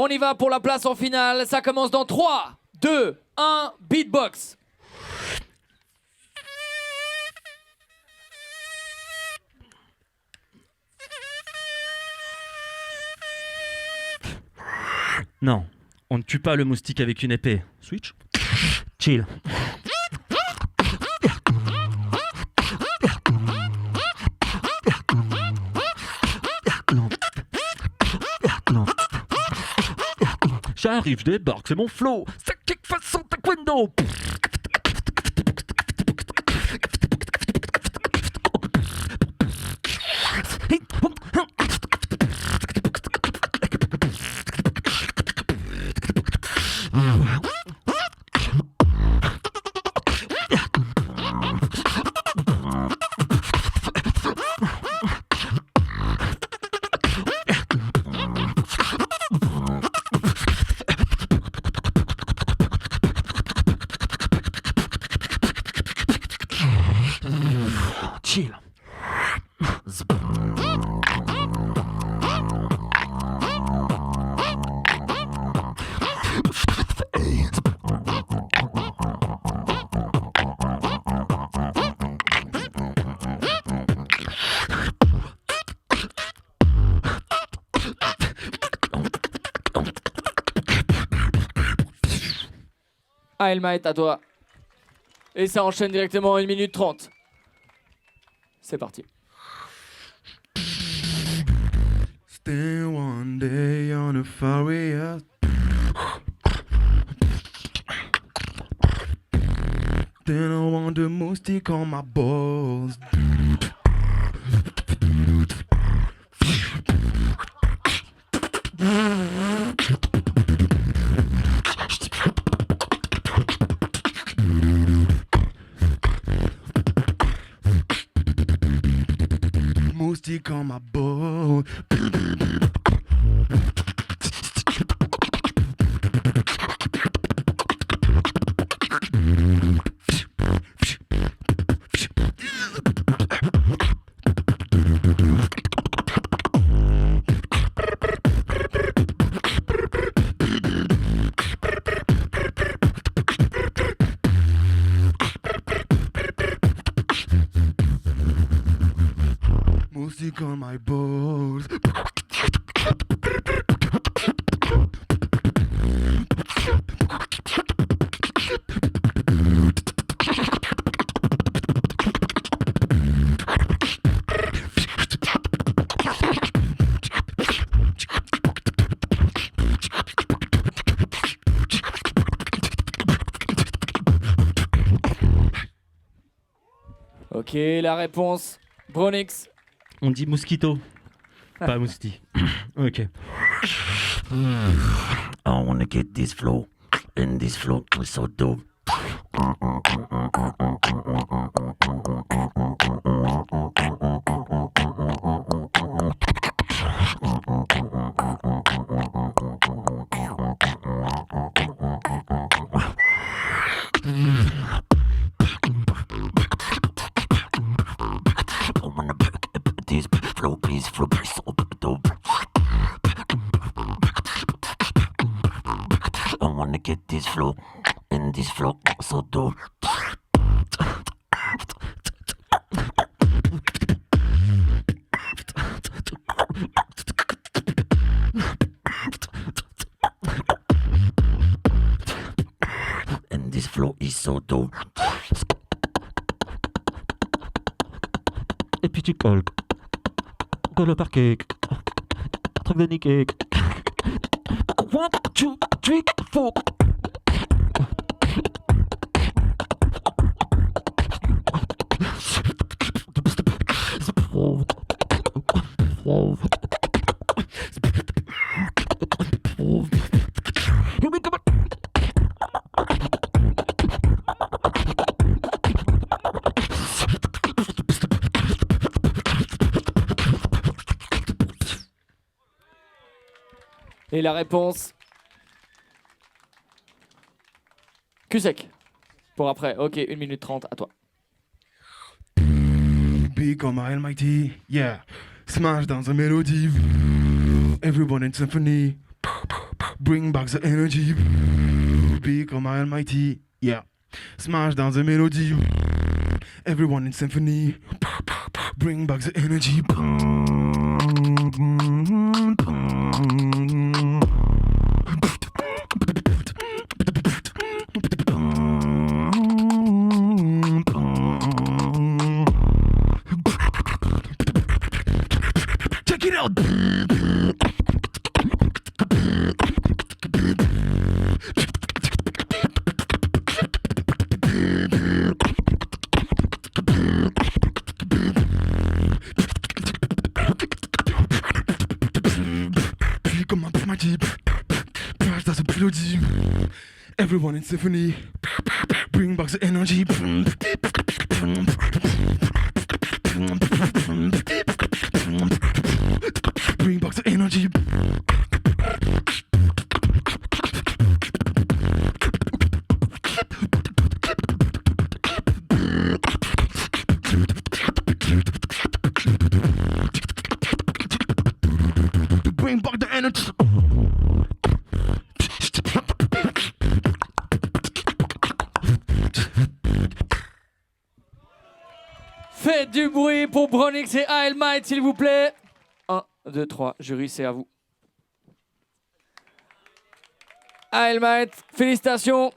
On y va pour la place en finale. Ça commence dans 3, 2, 1, beatbox. Non, on ne tue pas le moustique avec une épée. Switch. Chill. J'arrive, je débarque, c'est mon flow. Ça kick façon taekwondo. Chill. Aelmight, à toi. Et ça enchaîne directement à 1 minute 30. C'est parti. Stay one day on a faraway. Then I want the moustique on my balls. Moustique on my balls. Moustique on my balls. Ok, la réponse. Bronix. On dit mosquito, pas mousti. Ok. I wanna get this flow, and this flow is so dope. Get this flow, and this flow so dope. And this flow is so dope. Et puis tu colles. Colle au parquet. Truc de niquer. 1, 2, 3, 4. Et la réponse. Cul-sec. Pour après. Ok, 1 minute 30, à toi. Big on my Almighty, yeah. Smash dans the melody. Everyone in symphony. Bring back the energy. Become almighty. Yeah. Smash down the melody. Everyone in symphony. Bring back the energy. Check it out. Come on, my jeep. Crash, that's a melody. Everyone in symphony. Bring back the energy. Bring back the energy. Bring back the energy. Faites du bruit pour Bronix et Aelmight, s'il vous plaît. 1, 2, 3, jury, c'est à vous. Aelmight, félicitations.